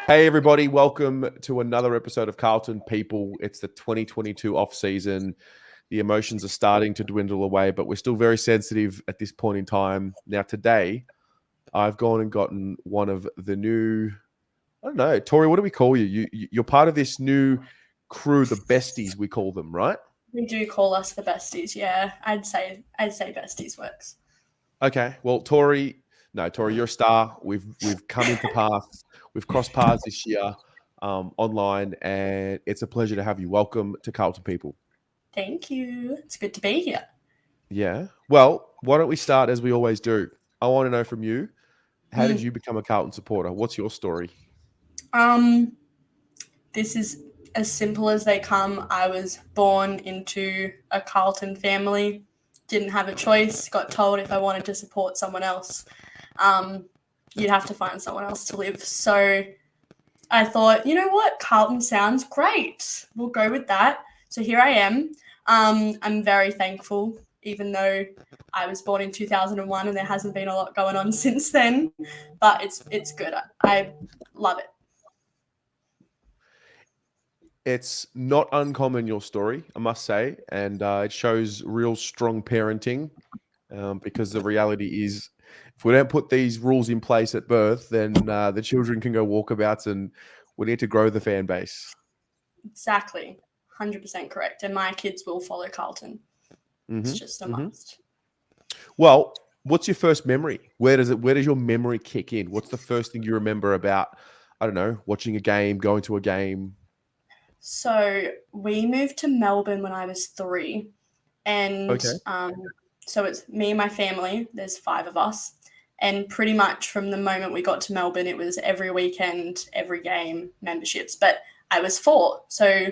Hey, everybody. Welcome to another episode of Carlton People. It's the 2022 off season. The emotions are starting to dwindle away, but we're still very sensitive at this point in time. Now, today, I've gone and gotten one of the new, I don't know, Tori, what do we call you? You're part of this new crew, the besties, we call them, right? We do call us the besties, yeah. I'd say besties works. Okay. Well, Tori, you're a star. We've come into paths. We've crossed paths this year online, and it's a pleasure to have you. Welcome to Carlton People. Thank you. It's good to be here. Yeah. Well, why don't we start as we always do? I want to know from you, how did you become a Carlton supporter? What's your story? This is as simple as they come. I was born into a Carlton family, didn't have a choice, got told if I wanted to support someone else, you'd have to find someone else to live. So I thought, you know what, Carlton sounds great. We'll go with that. So here I am. I'm very thankful, even though I was born in 2001 and there hasn't been a lot going on since then. But it's good. I love it. It's not uncommon, your story, I must say, and it shows real strong parenting because the reality is if we don't put these rules in place at birth, then the children can go walkabouts and we need to grow the fan base. Exactly. 100% correct. And my kids will follow Carlton. It's just a must. Well, what's your first memory? Where does your memory kick in? What's the first thing you remember about, I don't know, watching a game, going to a game? So we moved to Melbourne when I was 3. And Okay. so it's me and my family. There's 5 of us. And pretty much from the moment we got to Melbourne, it was every weekend, every game, memberships. But I was 4. So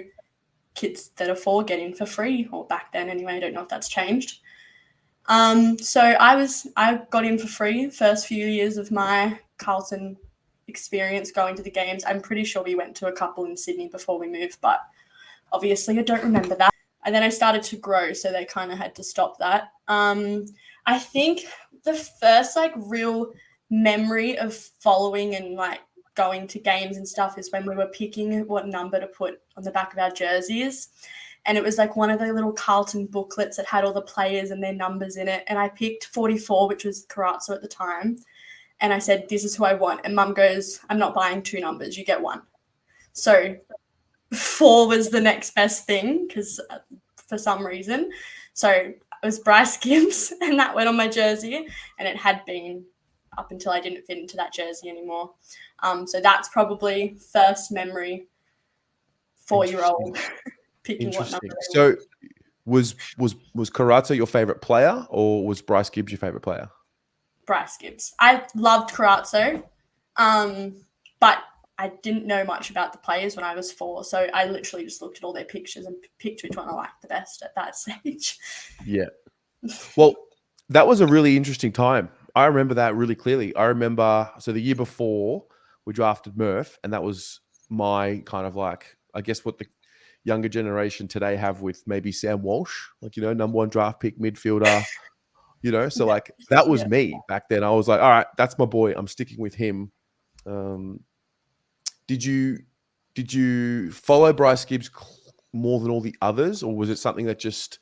kids that are 4 get in for free, or back then anyway. I don't know if that's changed. So I got in for free first few years of my Carlton experience going to the games. I'm pretty sure we went to a couple in Sydney before we moved, but obviously I don't remember that. And then I started to grow, so they kind of had to stop that. I think the first real memory of following and going to games and stuff is when we were picking what number to put on the back of our jerseys. And it was one of the little Carlton booklets that had all the players and their numbers in it. And I picked 44, which was Carazzo at the time. And I said, this is who I want. And Mum goes, I'm not buying 2 numbers. You get 1. So 4 was the next best thing because for some reason. So it was Bryce Gibbs and that went on my jersey. And it had been up until I didn't fit into that jersey anymore. So that's probably first memory, 4-year-old. Picking what number. So was Carazzo your favorite player or was Bryce Gibbs your favorite player? Bryce Gibbs. I loved Carazzo, but I didn't know much about the players when I was 4, so I literally just looked at all their pictures and picked which one I liked the best at that stage. Yeah. Well, that was a really interesting time. I remember that really clearly. I remember, so the year before we drafted Murph, and that was my kind of I guess what the younger generation today have with maybe Sam Walsh, number 1 draft pick midfielder, so that was me back then. I was like, all right, that's my boy. I'm sticking with him. Did you follow Bryce Gibbs more than all the others, or was it something that just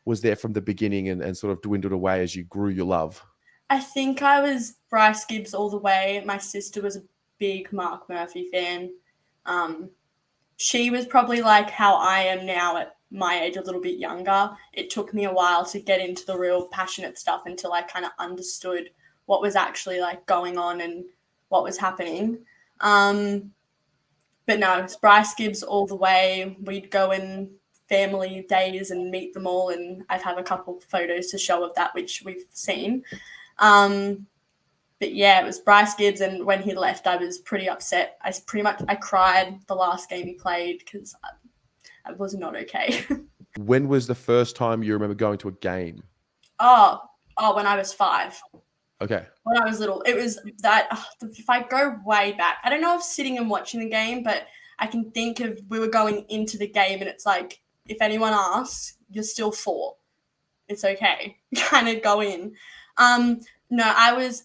was there from the beginning and sort of dwindled away as you grew your love? I think I was Bryce Gibbs all the way. My sister was a big Mark Murphy fan. She was probably like how I am now at my age, a little bit younger. It took me a while to get into the real passionate stuff until I kind of understood what was actually going on and what was happening. But no, it's Bryce Gibbs all the way. We'd go in family days and meet them all, and I'd have a couple photos to show of that, which we've seen. But yeah, it was Bryce Gibbs, and when he left, I was pretty upset. I cried the last game he played because I was not okay. When was the first time you remember going to a game? Oh, when I was 5. Okay. When I was little, it was that. If I go way back, I don't know if sitting and watching the game, but I can think of we were going into the game, and it's like if anyone asks, you're still 4. It's okay. Kind of go in. No, I was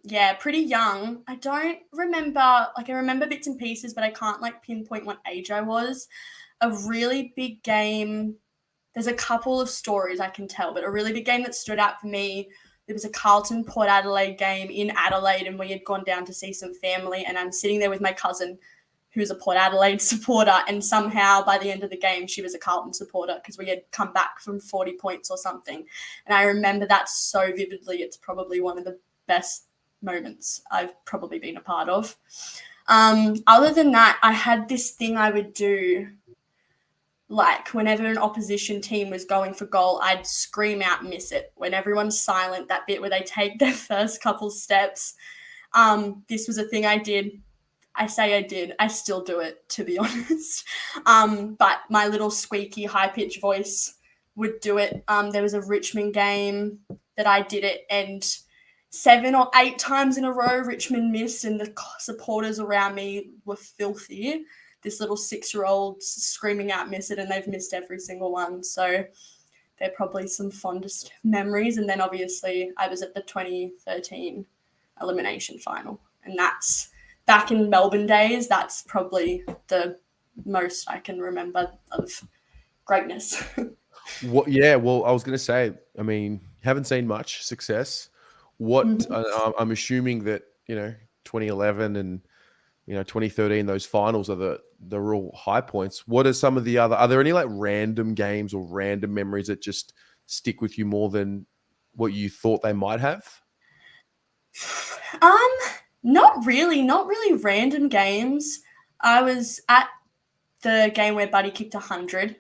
Yeah, pretty young. I don't remember, like, I remember bits and pieces, but I can't, like, pinpoint what age I was. A really big game, there's a couple of stories I can tell, but a really big game that stood out for me, there was a Carlton Port Adelaide game in Adelaide, and we had gone down to see some family, and I'm sitting there with my cousin, who's a Port Adelaide supporter, and somehow by the end of the game, she was a Carlton supporter because we had come back from 40 points or something. And I remember that so vividly. It's probably one of the best moments I've probably been a part of. Other than that, I had this thing I would do, like whenever an opposition team was going for goal, I'd scream out, miss it. When everyone's silent, that bit where they take their first couple steps. This was a thing I did. I say I did. I still do it, to be honest. But my little squeaky, high-pitched voice would do it. There was a Richmond game that I did it, and 7 or 8 times in a row, Richmond missed, and the supporters around me were filthy. This little 6-year-old screaming out, miss it, and they've missed every single one. So they're probably some fondest memories. And then obviously I was at the 2013 elimination final, and that's back in Melbourne days. That's probably the most I can remember of greatness. Yeah, well, I was going to say, I mean, haven't seen much success. What I'm assuming that 2011 and 2013, those finals are the real high points. What are some of the other? Are there any like random games or random memories that just stick with you more than what you thought they might have? Not really random games. I was at the game where Buddy kicked 100.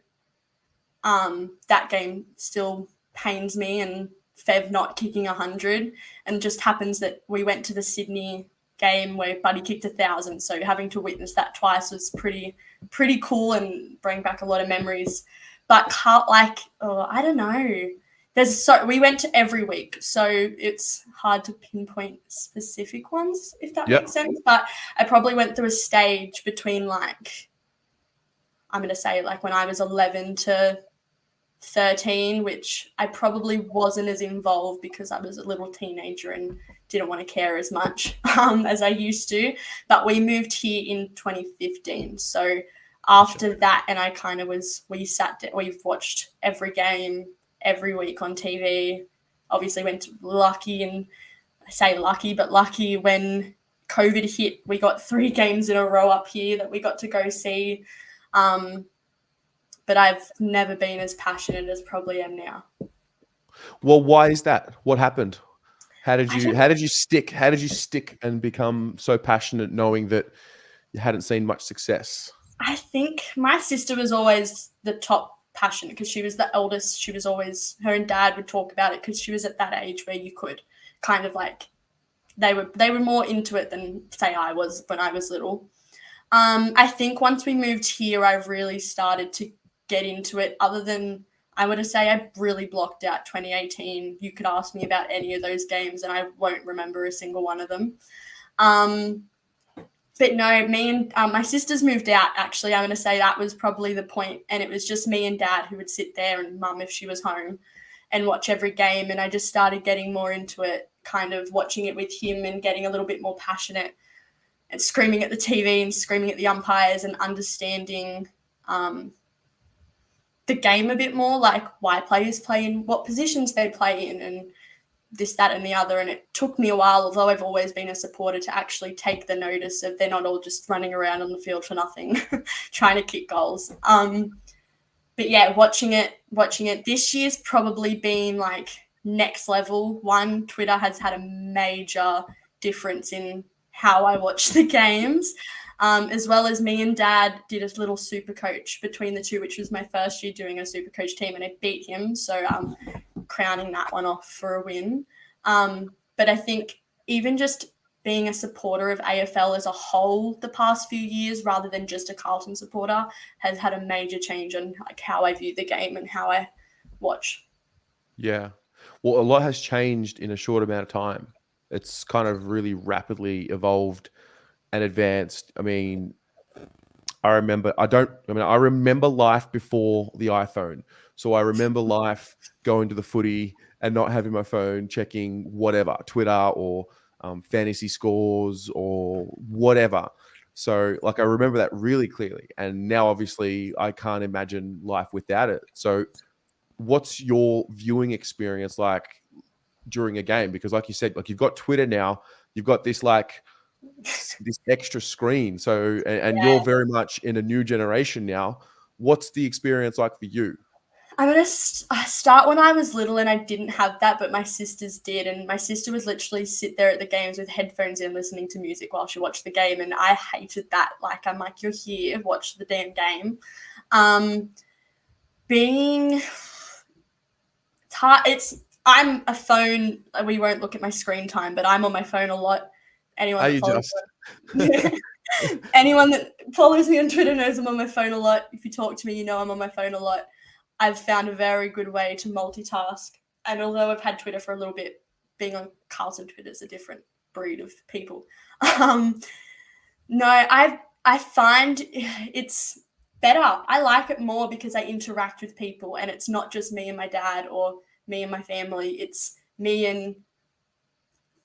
That game still pains me, and Fev not kicking 100, and just happens that we went to the Sydney game where Buddy kicked 1,000. So having to witness that twice was pretty cool and bring back a lot of memories. But I don't know. We went to every week, so it's hard to pinpoint specific ones, if that makes sense. But I probably went through a stage between I'm going to say when I was 11 to 13, which I probably wasn't as involved because I was a little teenager and didn't want to care as much as I used to. But we moved here in 2015. So after that, and I kind of we've watched every game every week on TV. Obviously went lucky, and I say lucky, but lucky when COVID hit, we got 3 games in a row up here that we got to go see. But I've never been as passionate as probably am now. Well, why is that? What happened? How did you stick and become so passionate knowing that you hadn't seen much success? I think my sister was always the top passionate because she was the eldest. She was always, her and dad would talk about it because she was at that age where you could kind of they were more into it than say I was when I was little. I think once we moved here, I really started to get into it. Other than, I would say I really blocked out 2018. You could ask me about any of those games and I won't remember a single one of them. But no, me and my sisters moved out, actually. I'm going to say that was probably the point. And it was just me and dad who would sit there, and mum if she was home, and watch every game. And I just started getting more into it, kind of watching it with him and getting a little bit more passionate and screaming at the TV and screaming at the umpires and understanding the game a bit more, like why players play in what positions they play in and this, that, and the other. And it took me a while, although I've always been a supporter, to actually take the notice of they're not all just running around on the field for nothing, trying to kick goals. But yeah, watching it this year's probably been next level. One, Twitter has had a major difference in how I watch the games, as well as me and dad did a little super coach between the two, which was my first year doing a super coach team, and I beat him. So crowning that one off for a win. But I think even just being a supporter of AFL as a whole the past few years, rather than just a Carlton supporter, has had a major change on how I view the game and how I watch. Yeah. Well, a lot has changed in a short amount of time. It's kind of really rapidly evolved and advanced. I mean, I remember life before the iPhone. So I remember life going to the footy and not having my phone, checking whatever, Twitter or fantasy scores or whatever. So like I remember that really clearly, and now obviously I can't imagine life without it. So what's your viewing experience like during a game? Because like you said, like you've got Twitter now, you've got this like this extra screen. So and you're Yeah. very much in a new generation now. What's the experience like for you? I'm going to start when I was little and I didn't have that, but my sisters did. And my sister would literally sit there at the games with headphones in listening to music while she watched the game. And I hated that. Like, I'm like, you're here, watch the damn game. Being, it's hard. I'm a phone. We won't look at my screen time, but I'm on my phone a lot. Anyone Are that you follows just? anyone that follows me on Twitter knows I'm on my phone a lot. If you talk to me, you know I'm on my phone a lot. I've found a very good way to multitask. And although I've had Twitter for a little bit, being on Carlton Twitter is a different breed of people. No, I find it's better. I like it more because I interact with people and it's not just me and my dad or me and my family. It's me and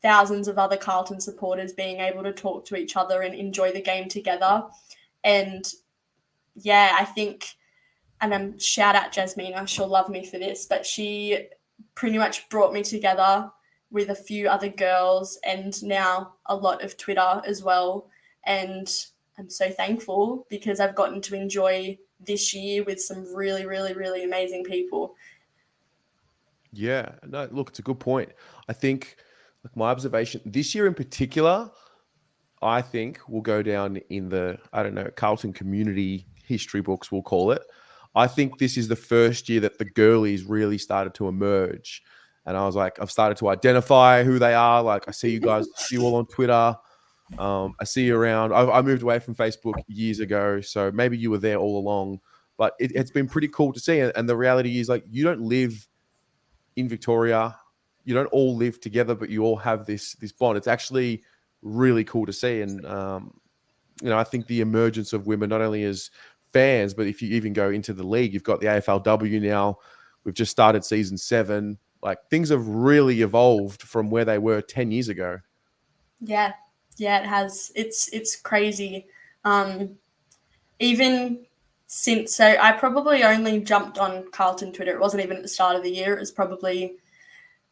thousands of other Carlton supporters being able to talk to each other and enjoy the game together. And yeah, I think, and shout out Jasmina, she'll love me for this, but she pretty much brought me together with a few other girls and now a lot of Twitter as well. And I'm so thankful because I've gotten to enjoy this year with some really, really, really amazing people. Yeah, no, look, it's a good point. I think, like my observation this year in particular, I think will go down in the, I don't know, Carlton community history books, we'll call it. I think this is the first year that the girlies really started to emerge. And I was like, I've started to identify who they are. Like, I see you guys, see you all on Twitter. I see you around. I moved away from Facebook years ago, so maybe you were there all along. But it's been pretty cool to see. And the reality is, like, you don't live in Victoria. You don't all live together, but you all have this bond. It's actually really cool to see. And I think the emergence of women, not only as fans, but if you even go into the league, you've got the AFLW now. We've just started season 7. Like, things have really evolved from where they were 10 years ago. Yeah, it has. It's crazy. Even since, so I probably only jumped on Carlton Twitter. It wasn't even at the start of the year. It was probably,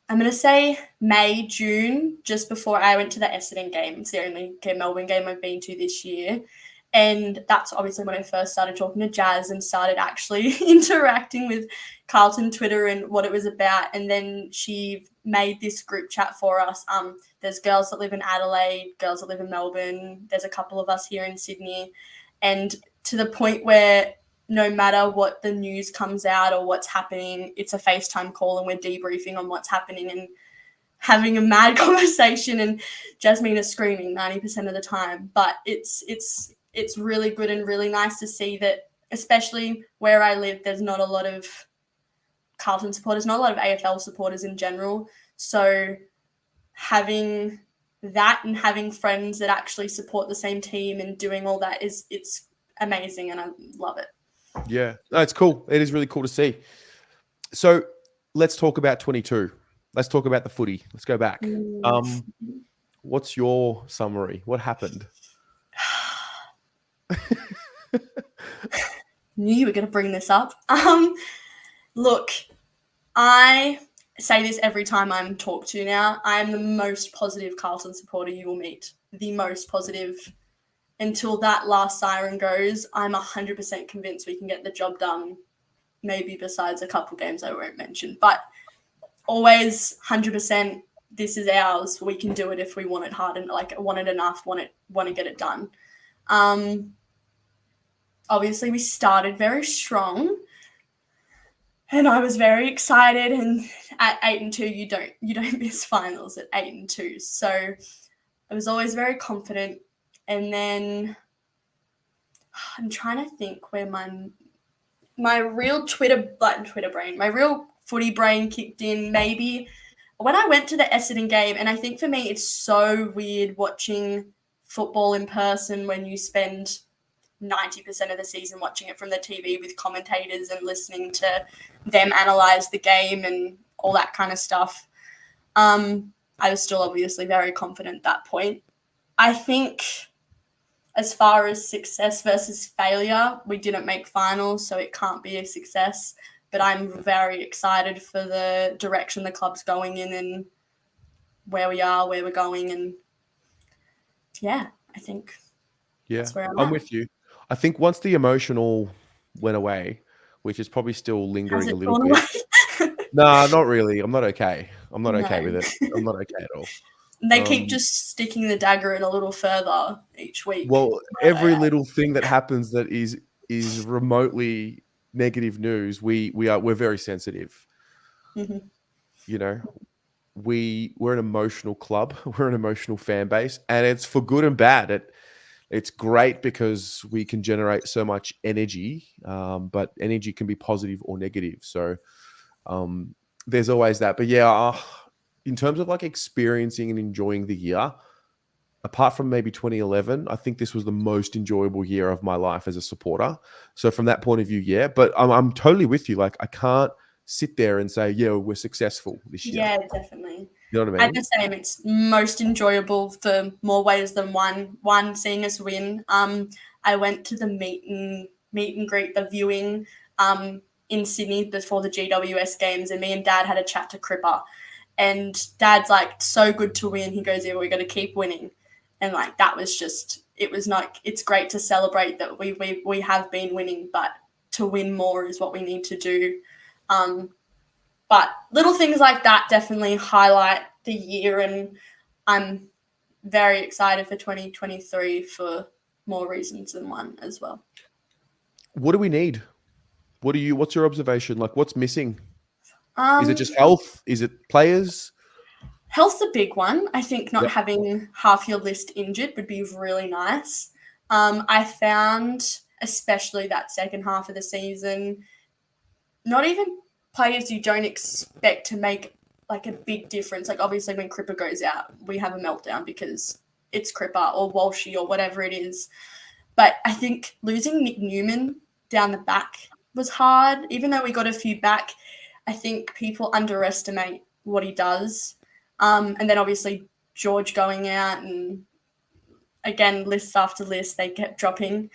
I'm going to say May, June, just before I went to the Essendon game. It's the only Melbourne game I've been to this year. And that's obviously when I first started talking to Jazz and started actually interacting with Carlton Twitter and what it was about. And then she made this group chat for us. There's girls that live in Adelaide, girls that live in Melbourne. There's a couple of us here in Sydney. And to the point where no matter what the news comes out or what's happening, it's a FaceTime call and we're debriefing on what's happening and having a mad conversation, and Jasmine is screaming 90% of the time. But it's really good and really nice to see that, especially where I live, there's not a lot of Carlton supporters, not a lot of AFL supporters in general. So having that and having friends that actually support the same team and doing all that it's amazing, and I love it. Yeah, no, it's cool. It is really cool to see. So let's talk about 22. Let's talk about the footy. Let's go back. What's your summary? What happened? Knew you were going to bring this up. Look, I say this every time I'm talked to now. I am the most positive Carlton supporter you will meet. The most positive. Until that last siren goes, I'm 100% convinced we can get the job done. Maybe besides a couple games I won't mention. But always 100%, this is ours. We can do it if we want it hard and want it enough, want to get it done. Obviously, we started very strong. And I was very excited, and at 8-2, you don't miss finals at 8-2. So I was always very confident. And then I'm trying to think where my real Twitter brain, my real footy brain kicked in. Maybe when I went to the Essendon game, and I think for me it's so weird watching football in person when you spend 90% of the season watching it from the TV with commentators and listening to them analyze the game and all that kind of stuff. I was still obviously very confident at that point. I think as far as success versus failure, we didn't make finals, so it can't be a success. But I'm very excited for the direction the club's going in and where we are, where we're going. And yeah, I think that's where I'm I'm at. with you. I think once the emotional went away, which is probably still Has lingering a it little gone bit. away? Nah, not really. I'm not okay. I'm not okay No. with it. I'm not okay at all. They keep just sticking the dagger in a little further each week. Well, every little thing that happens that is remotely negative news, we're very sensitive. Mhm. You know, we're an emotional club. We're an emotional fan base, and it's for good and bad. It's great because we can generate so much energy, but energy can be positive or negative. So there's always that. But yeah, in terms of like experiencing and enjoying the year, apart from maybe 2011, I think this was the most enjoyable year of my life as a supporter. So from that point of view, yeah. But I'm totally with you. Like I can't sit there and say, yeah, we're successful this year. Yeah, definitely. You know what I I'm mean? the same. It's most enjoyable for more ways than one. One, seeing us win. I went to the meet and greet, the viewing, in Sydney before the GWS games, and me and Dad had a chat to Cripper, and Dad's like, "So good to win." He goes, "Yeah, we're going to keep winning," and like that was just. It was not. It's great to celebrate that we have been winning, but to win more is what we need to do. But little things like that definitely highlight the year, and I'm very excited for 2023 for more reasons than one as well. What do we need? What's your observation? Like what's missing? Is it Um, just health? Is it players? Health's a big one. I think not Yep. having half your list injured would be really nice. I found, especially that second half of the season, not even players you don't expect to make like a big difference. Like obviously when Cripper goes out, we have a meltdown because it's Cripper or Walshy or whatever it is. But I think losing Nick Newman down the back was hard. Even though we got a few back, I think people underestimate what he does. And then obviously George going out, and again, lists after list, they kept dropping.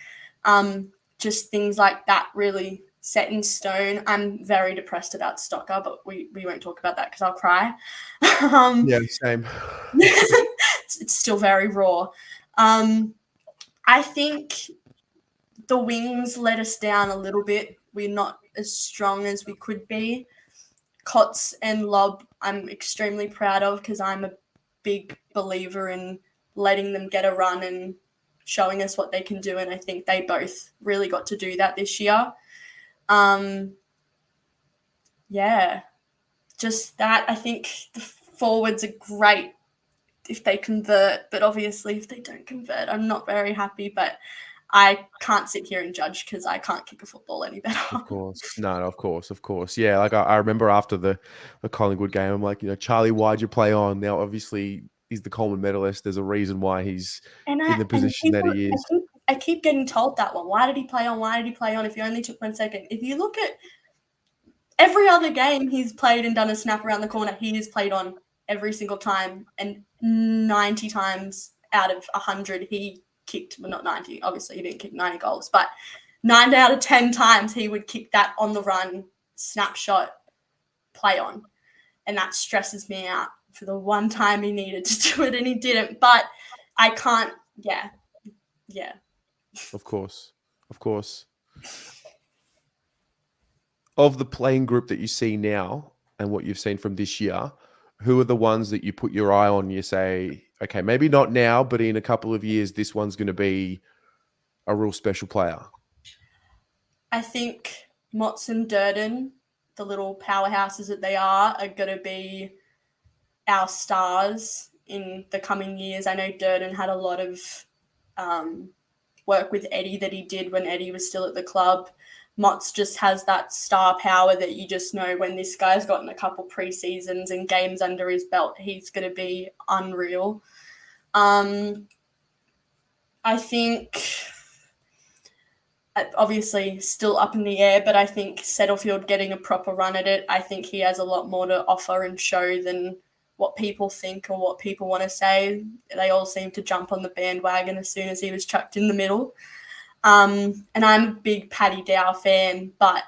Just things like that really set in stone. I'm very depressed about Stocker, but we won't talk about that because I'll cry. Yeah, same. It's still very raw. I think the wings let us down a little bit. We're not as strong as we could be. Cots and Lob, I'm extremely proud of because I'm a big believer in letting them get a run and showing us what they can do. And I think they both really got to do that this year. Yeah, just that. I think the forwards are great if they convert, but obviously if they don't convert, I'm not very happy. But I can't sit here and judge because I can't kick a football any better. Of course. No, of course. Yeah, like I remember after the Collingwood game, I'm like, Charlie, why'd you play on? Now, obviously, he's the Coleman medalist. There's a reason why he's in the position that he is. I keep getting told that one. Why did he play on? Why did he play on if he only took 1 second? If you look at every other game he's played and done a snap around the corner, he has played on every single time. And 90 times out of 100, he kicked, well, not 90, obviously he didn't kick 90 goals, but 9 out of 10 times he would kick that on the run, snapshot, play on. And that stresses me out for the one time he needed to do it and he didn't. But I can't, yeah. Of course. Of the playing group that you see now and what you've seen from this year, who are the ones that you put your eye on? You say, okay, maybe not now, but in a couple of years, this one's going to be a real special player. I think Motts and Durden, the little powerhouses that they are going to be our stars in the coming years. I know Durden had a lot of work with Eddie that he did when Eddie was still at the club. Motts just has that star power that you just know when this guy's gotten a couple pre-seasons and games under his belt, he's going to be unreal. I think obviously still up in the air, but I think Setterfield getting a proper run at it, I think he has a lot more to offer and show than what people think or what people want to say. They all seem to jump on the bandwagon as soon as he was chucked in the middle. And I'm a big Paddy Dow fan, but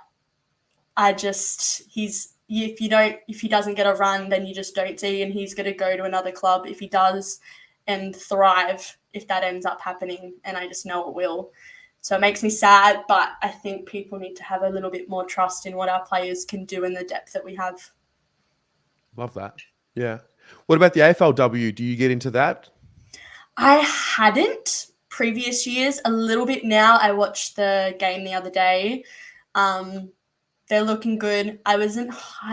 if he doesn't get a run, then you just don't see, and he's going to go to another club if he does and thrive if that ends up happening, and I just know it will. So it makes me sad, but I think people need to have a little bit more trust in what our players can do and the depth that we have. Love that. Yeah. What about the AFLW? Do you get into that? I hadn't previous years, a little bit now. I watched the game the other day. They're looking good. I don't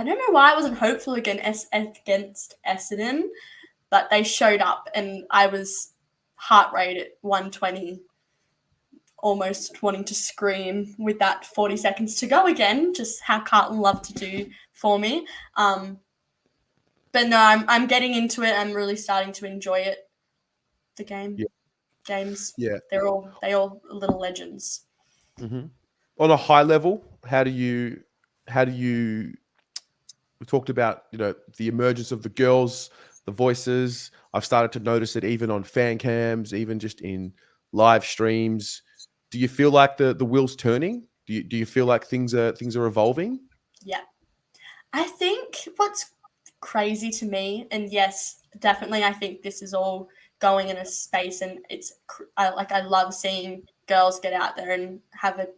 know why I wasn't hopeful against Essendon, but they showed up and I was heart rate at 120, almost wanting to scream with that 40 seconds to go again, just how Carlton love to do for me. But no, I'm getting into it. I'm really starting to enjoy it. The games. Yeah. They all little legends. Mm-hmm. On a high level, how do you we talked about, the emergence of the girls, the voices. I've started to notice it even on fan cams, even just in live streams. Do you feel like the wheel's turning? Do you feel like things are evolving? Yeah. I think what's crazy to me, and yes, definitely I think this is all going in a space, and I love seeing girls get out there and have a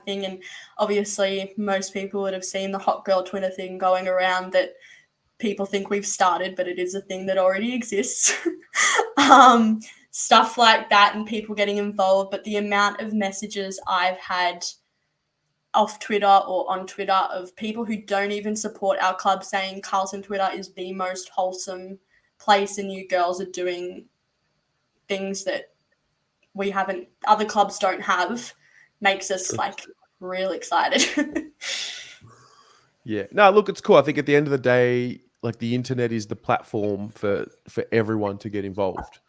thing. And obviously most people would have seen the hot girl Twitter thing going around that people think we've started, but it is a thing that already exists. Stuff like that and people getting involved. But the amount of messages I've had off Twitter or on Twitter of people who don't even support our club saying Carlton Twitter is the most wholesome place and you girls are doing things that other clubs don't have, makes us real excited. Yeah. No, look, it's cool. I think at the end of the day, the internet is the platform for everyone to get involved.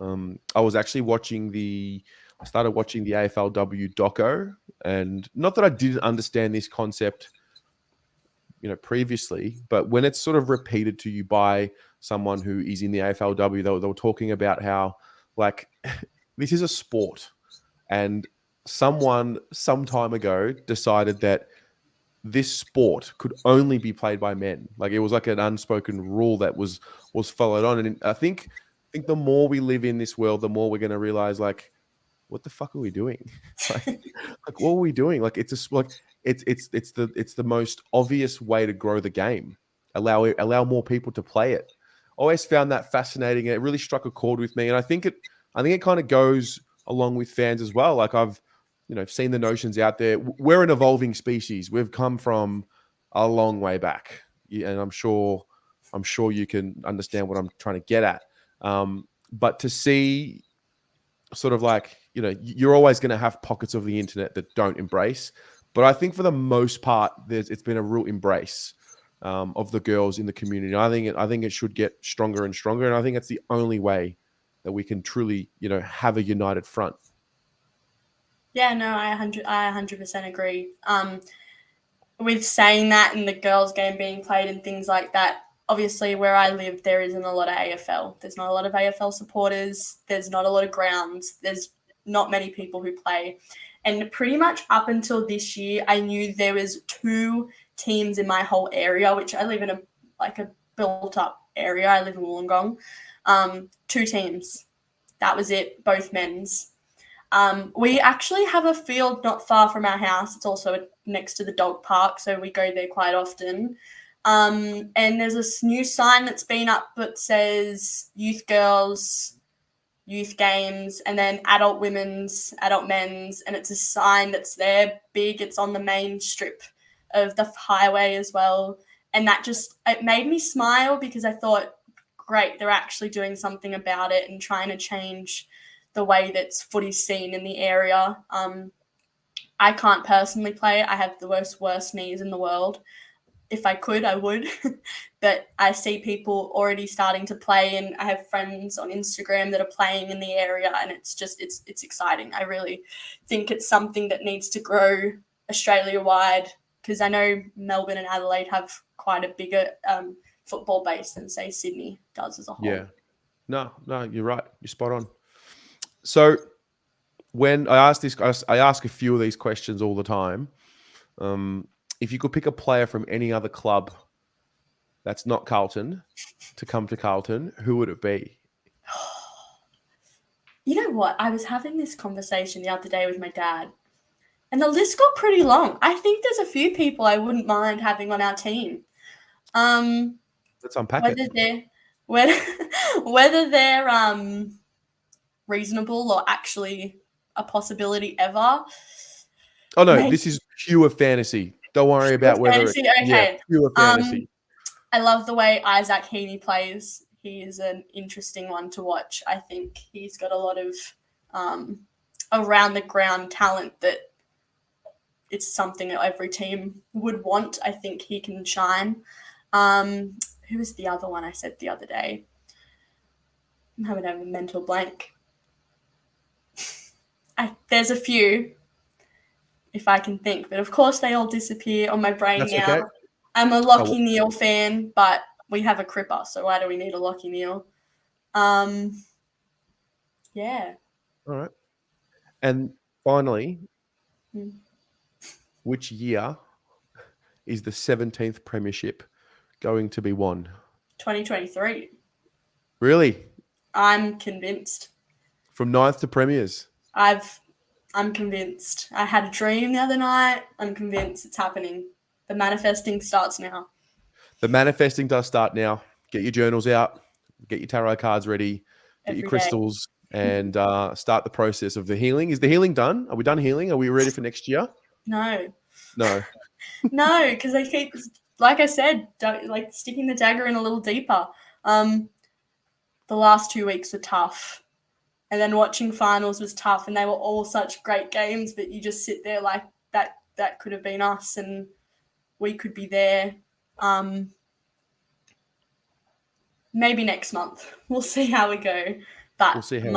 I was actually I started watching the AFLW doco, and not that I didn't understand this concept, previously, but when it's sort of repeated to you by someone who is in the AFLW, they were talking about how this is a sport, and someone some time ago decided that this sport could only be played by men. It was like an unspoken rule that was followed on. And I think the more we live in this world, the more we're going to realize what the fuck are we doing? What are we doing? It's the most obvious way to grow the game. Allow more people to play it. Always found that fascinating. It really struck a chord with me, and I think it kind of goes along with fans as well. I've seen the notions out there. We're an evolving species. We've come from a long way back, and I'm sure you can understand what I'm trying to get at. But to see sort of you're always going to have pockets of the internet that don't embrace, but I think for the most part, it's been a real embrace of the girls in the community. I think it should get stronger and stronger, and I think it's the only way that we can truly, have a united front. Yeah, no, I 100% agree. With saying that and the girls' game being played and things like that, obviously where I live, there isn't a lot of AFL. There's not a lot of AFL supporters. There's not a lot of grounds. There's not many people who play. And pretty much up until this year, I knew there was 2 teams in my whole area, which I live in a built-up area. I live in Wollongong. 2 teams. That was it, both men's. We actually have a field not far from our house. It's also next to the dog park, so we go there quite often. And there's this new sign that's been up that says youth girls, youth games, and then adult women's, adult men's, and it's a sign that's there big. It's on the main strip of the highway as well. And it made me smile because I thought, great, they're actually doing something about it and trying to change the way that's footy's seen in the area. I can't personally play. I have the worst knees in the world. If I could, I would. But I see people already starting to play, and I have friends on Instagram that are playing in the area, and it's exciting. I really think it's something that needs to grow Australia-wide, because I know Melbourne and Adelaide have quite a bigger football based than say Sydney does as a whole. Yeah. No, you're right. You're spot on. So when I ask a few of these questions all the time. If you could pick a player from any other club that's not Carlton to come to Carlton, who would it be? You know what? I was having this conversation the other day with my dad, and the list got pretty long. I think there's a few people I wouldn't mind having on our team. Let's unpack Whether it. they're whether they're reasonable or actually a possibility ever. Oh no, Maybe this is pure fantasy. Don't worry about whether fantasy. it's Okay. pure fantasy. I love the way Isaac Heaney plays. He is an interesting one to watch. I think he's got a lot of around the ground talent that it's something that every team would want. I think he can shine. Who was the other one I said the other day? I'm having a mental blank. There's a few, if I can think, but of course they all disappear on my brain That's now. okay. I'm a Lockie Neal fan, but we have a Cripper, so why do we need a Lockie Neal? Yeah. All right. And finally, Mm. which year is the 17th premiership going to be won? 2023. Really? I'm convinced. From 9th to premiers? I'm convinced. I had a dream the other night. I'm convinced it's happening. The manifesting starts now. The manifesting does start now. Get your journals out. Get your tarot cards ready. Get your crystals and start the process of the healing. Is the healing done? Are we done healing? Are we ready for next year? No. No. No, because they keep, like I said, like sticking the dagger in a little deeper. The last 2 weeks were tough. And then watching finals was tough, and they were all such great games, but you just sit there like that could have been us, and we could be there. Maybe next month. We'll see how we go. But We'll see how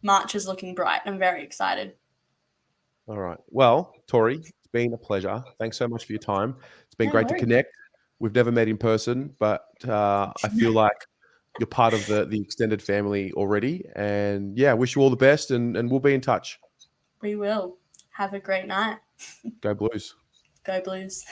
March is looking bright. I'm very excited. All right. Well, Tori, it's been a pleasure. Thanks so much for your time. It's been great to connect. We've never met in person, but I feel like you're part of the extended family already. And yeah, wish you all the best, and we'll be in touch. We will. Have a great night. Go Blues. Go Blues.